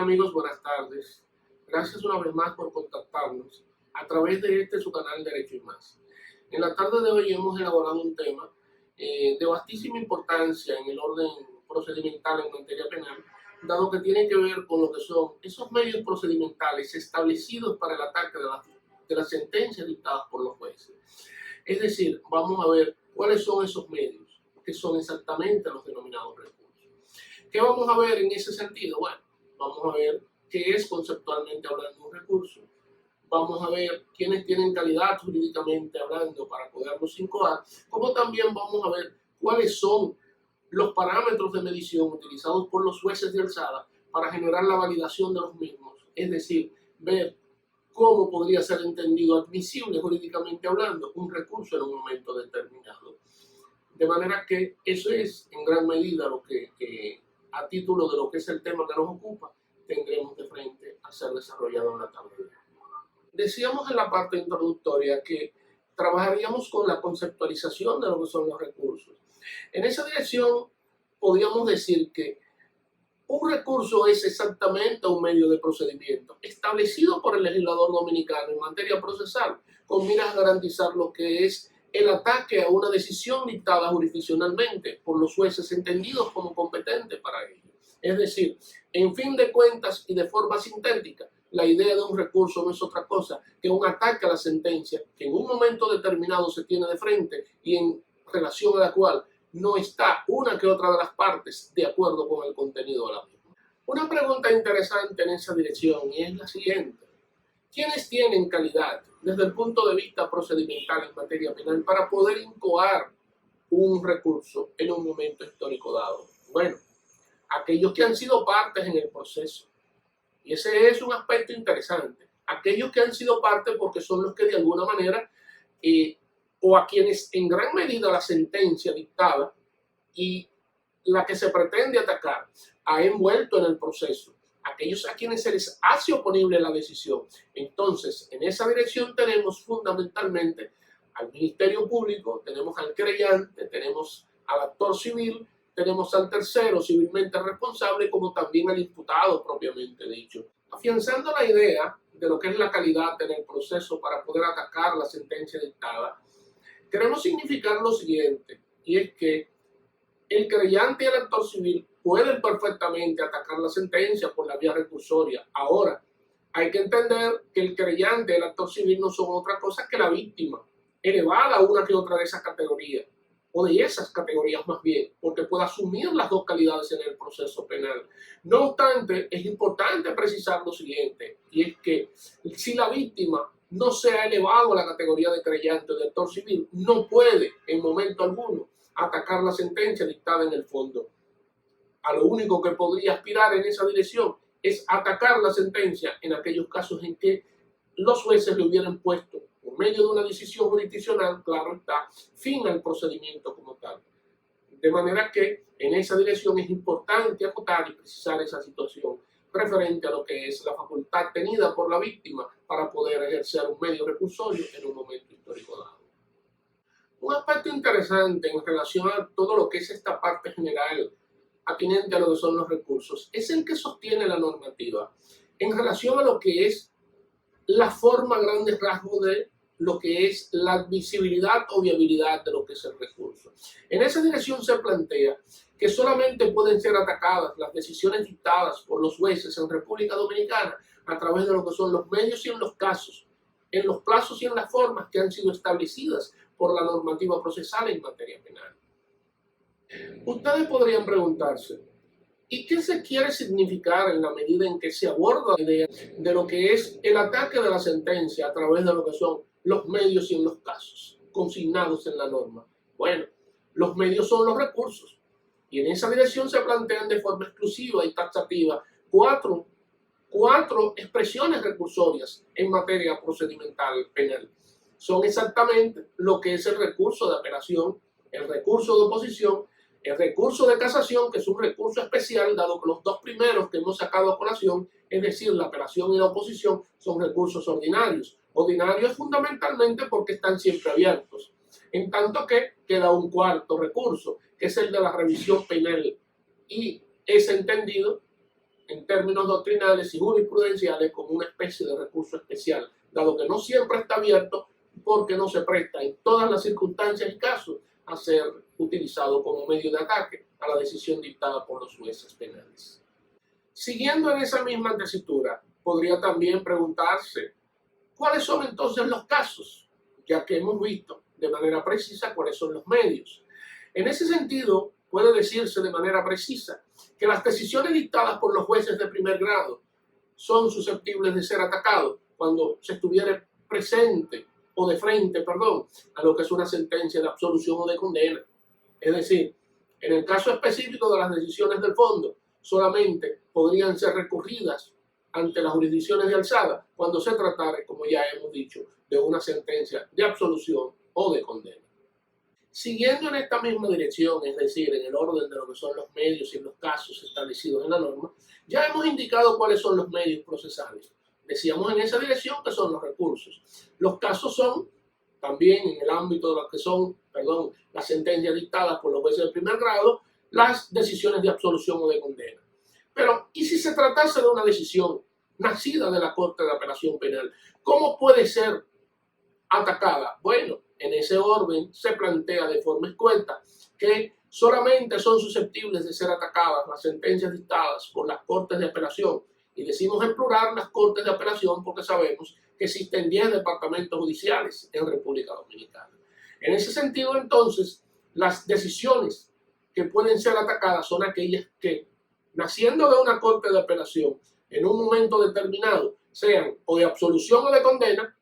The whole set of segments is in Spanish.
amigos, buenas tardes. Gracias una vez más por contactarnos a través de su canal Derecho y Más. En la tarde de hoy hemos elaborado un tema de vastísima importancia en el orden procedimental en materia penal, dado que tiene que ver con lo que son esos medios procedimentales establecidos para el ataque de las sentencias dictadas por los jueces. Es decir, vamos a ver cuáles son esos medios, que son exactamente los denominados recursos. ¿Qué vamos a ver en ese sentido? Bueno, vamos a ver qué es conceptualmente hablando un recurso. Vamos a ver quiénes tienen calidad jurídicamente hablando para poderlos incoar, como también vamos a ver cuáles son los parámetros de medición utilizados por los jueces de alzada para generar la validación de los mismos, es decir, ver cómo podría ser entendido admisible jurídicamente hablando un recurso en un momento determinado. De manera que eso es en gran medida lo que a título de lo que es el tema que nos ocupa, tendremos de frente a ser desarrollado en la tarde. Decíamos en la parte introductoria que trabajaríamos con la conceptualización de lo que son los recursos. En esa dirección podríamos decir que un recurso es exactamente un medio de procedimiento establecido por el legislador dominicano en materia procesal con miras a garantizar lo que es el ataque a una decisión dictada jurisdiccionalmente por los jueces entendidos como competentes para ello. Es decir, en fin de cuentas y de forma sintética, la idea de un recurso no es otra cosa que un ataque a la sentencia que en un momento determinado se tiene de frente y en relación a la cual no está una que otra de las partes de acuerdo con el contenido de la misma. Una pregunta interesante en esa dirección y es la siguiente. ¿Quiénes tienen calidad desde el punto de vista procedimental en materia penal para poder incoar un recurso en un momento histórico dado? Bueno, aquellos que han sido partes en el proceso. Y ese es un aspecto interesante. Aquellos que han sido partes porque son los que de alguna manera, o a quienes en gran medida la sentencia dictada y la que se pretende atacar ha envuelto en el proceso. Aquellos a quienes se les hace oponible la decisión. Entonces, en esa dirección tenemos fundamentalmente al Ministerio Público, tenemos al querellante, tenemos al actor civil, tenemos al tercero civilmente responsable, como también al imputado propiamente dicho. Afianzando la idea de lo que es la calidad en el proceso para poder atacar la sentencia dictada, queremos significar lo siguiente, y es que el querellante y el actor civil pueden perfectamente atacar la sentencia por la vía recursoria. Ahora, hay que entender que el querellante y el actor civil no son otra cosa que la víctima, elevada a una que otra de esas categorías, o de esas categorías más bien, porque puede asumir las dos calidades en el proceso penal. No obstante, es importante precisar lo siguiente, y es que si la víctima no se ha elevado a la categoría de querellante o de actor civil, no puede en momento alguno atacar la sentencia dictada en el fondo. A lo único que podría aspirar en esa dirección es atacar la sentencia en aquellos casos en que los jueces le hubieran puesto, por medio de una decisión jurisdiccional, claro está, fin al procedimiento como tal. De manera que en esa dirección es importante acotar y precisar esa situación referente a lo que es la facultad tenida por la víctima para poder ejercer un medio recursorio en un momento histórico dado. Un aspecto interesante en relación a todo lo que es esta parte general atinente a lo que son los recursos es el que sostiene la normativa en relación a lo que es la forma a grandes rasgos de lo que es la admisibilidad o viabilidad de lo que es el recurso. En esa dirección se plantea que solamente pueden ser atacadas las decisiones dictadas por los jueces en República Dominicana a través de lo que son los medios y en los casos, en los plazos y en las formas que han sido establecidas por la normativa procesal en materia penal. Ustedes podrían preguntarse, ¿y qué se quiere significar en la medida en que se aborda la idea de lo que es el ataque de la sentencia a través de lo que son los medios y en los casos consignados en la norma? Bueno, los medios son los recursos y en esa dirección se plantean de forma exclusiva y taxativa cuatro expresiones recursorias en materia procedimental penal. Son exactamente lo que es el recurso de apelación, el recurso de oposición, el recurso de casación, que es un recurso especial, dado que los dos primeros que hemos sacado a colación, es decir, la apelación y la oposición, son recursos ordinarios. Ordinarios fundamentalmente porque están siempre abiertos. En tanto que queda un cuarto recurso, que es el de la revisión penal. Y es entendido en términos doctrinales y jurisprudenciales como una especie de recurso especial, dado que no siempre está abierto porque no se presta en todas las circunstancias y casos a ser utilizado como medio de ataque a la decisión dictada por los jueces penales. Siguiendo en esa misma tesitura, podría también preguntarse, ¿cuáles son entonces los casos? Ya que hemos visto de manera precisa cuáles son los medios. En ese sentido, puede decirse de manera precisa que las decisiones dictadas por los jueces de primer grado son susceptibles de ser atacados cuando se estuviera presente o de frente, a lo que es una sentencia de absolución o de condena. Es decir, en el caso específico de las decisiones del fondo, solamente podrían ser recurridas ante las jurisdicciones de alzada cuando se tratara, como ya hemos dicho, de una sentencia de absolución o de condena. Siguiendo en esta misma dirección, es decir, en el orden de lo que son los medios y los casos establecidos en la norma, ya hemos indicado cuáles son los medios procesales. Decíamos en esa dirección que son los recursos. Los casos son también en el ámbito de lo que son, las sentencias dictadas por los jueces de primer grado, las decisiones de absolución o de condena. Pero, ¿y si se tratase de una decisión nacida de la Corte de Apelación Penal? ¿Cómo puede ser atacada? Bueno, en ese orden se plantea de forma escueta que solamente son susceptibles de ser atacadas las sentencias dictadas por las Cortes de Apelación. Y decimos en plural las Cortes de Apelación porque sabemos que existen 10 departamentos judiciales en República Dominicana. En ese sentido, entonces, las decisiones que pueden ser atacadas son aquellas que, naciendo de una Corte de Apelación, en un momento determinado, sean o de absolución o de condena,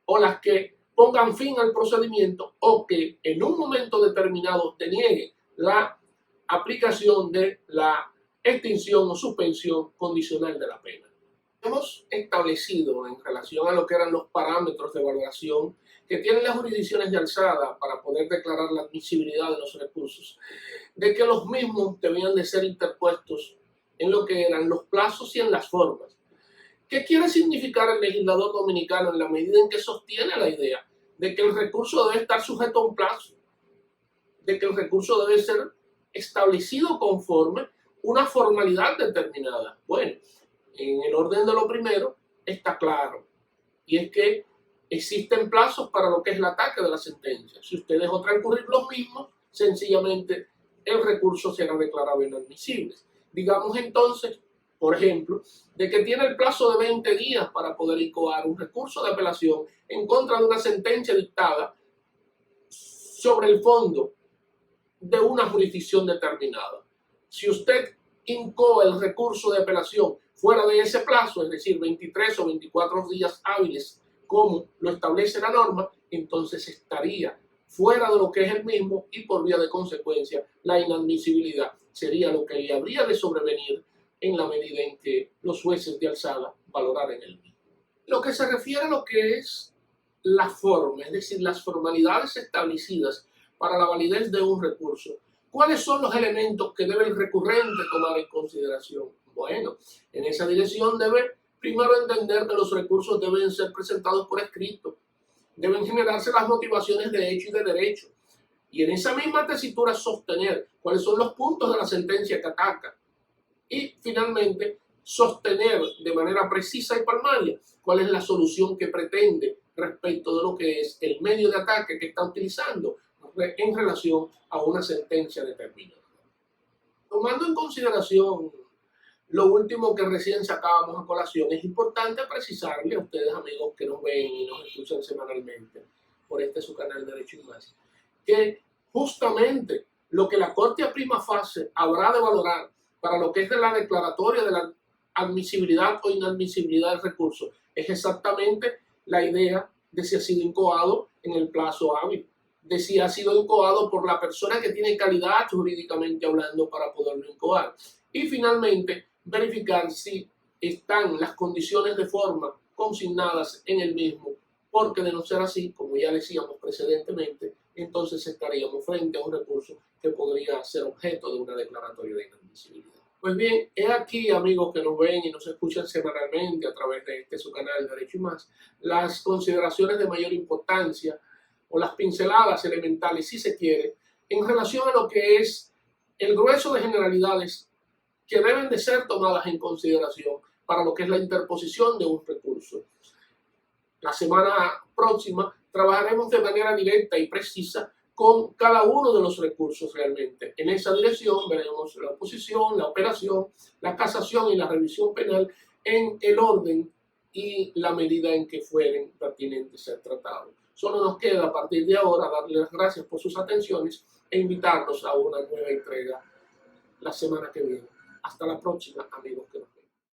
o las que pongan fin al procedimiento o que en un momento determinado denieguen la aplicación de la extinción o suspensión condicional de la pena. Hemos establecido en relación a lo que eran los parámetros de valoración que tienen las jurisdicciones de alzada para poder declarar la admisibilidad de los recursos, de que los mismos debían de ser interpuestos en lo que eran los plazos y en las formas. ¿Qué quiere significar el legislador dominicano en la medida en que sostiene la idea de que el recurso debe estar sujeto a un plazo, de que el recurso debe ser establecido conforme una formalidad determinada? Bueno, en el orden de lo primero está claro, y es que existen plazos para lo que es el ataque de la sentencia. Si usted dejó transcurrir los mismos, sencillamente el recurso será declarado inadmisible. Digamos entonces, por ejemplo, de que tiene el plazo de 20 días para poder incoar un recurso de apelación en contra de una sentencia dictada sobre el fondo de una jurisdicción determinada. Si usted incoa el recurso de apelación fuera de ese plazo, es decir, 23 o 24 días hábiles, como lo establece la norma, entonces estaría fuera de lo que es el mismo y por vía de consecuencia la inadmisibilidad sería lo que le habría de sobrevenir en la medida en que los jueces de alzada valoraran el mismo. Lo que se refiere a lo que es la forma, es decir, las formalidades establecidas para la validez de un recurso, ¿cuáles son los elementos que debe el recurrente tomar en consideración? Bueno, en esa dirección debe primero entender que los recursos deben ser presentados por escrito, deben generarse las motivaciones de hecho y de derecho, y en esa misma tesitura sostener cuáles son los puntos de la sentencia que ataca, y finalmente sostener de manera precisa y palmaria cuál es la solución que pretende respecto de lo que es el medio de ataque que está utilizando en relación a una sentencia determinada. Tomando en consideración lo último que recién sacábamos a colación, es importante precisarle a ustedes, amigos que nos ven y nos escuchan semanalmente por su canal Derecho y Más, que justamente lo que la Corte a prima fase habrá de valorar para lo que es de la declaratoria de la admisibilidad o inadmisibilidad del recurso es exactamente la idea de si ha sido incoado en el plazo hábil, de si ha sido incoado por la persona que tiene calidad jurídicamente hablando para poderlo incoar. Y finalmente, verificar si están las condiciones de forma consignadas en el mismo, porque de no ser así, como ya decíamos precedentemente, entonces estaríamos frente a un recurso que podría ser objeto de una declaratoria de inadmisibilidad. Pues bien, he aquí, amigos que nos ven y nos escuchan semanalmente a través de su canal Derecho y Más, las consideraciones de mayor importancia o las pinceladas elementales, si se quiere, en relación a lo que es el grueso de generalidades que deben de ser tomadas en consideración para lo que es la interposición de un recurso. La semana próxima trabajaremos de manera directa y precisa con cada uno de los recursos realmente. En esa dirección veremos la oposición, la operación, la casación y la revisión penal en el orden y la medida en que fueren pertinentes ser tratados. Solo nos queda a partir de ahora darles las gracias por sus atenciones e invitarlos a una nueva entrega la semana que viene. Hasta la próxima, amigos que nos ven.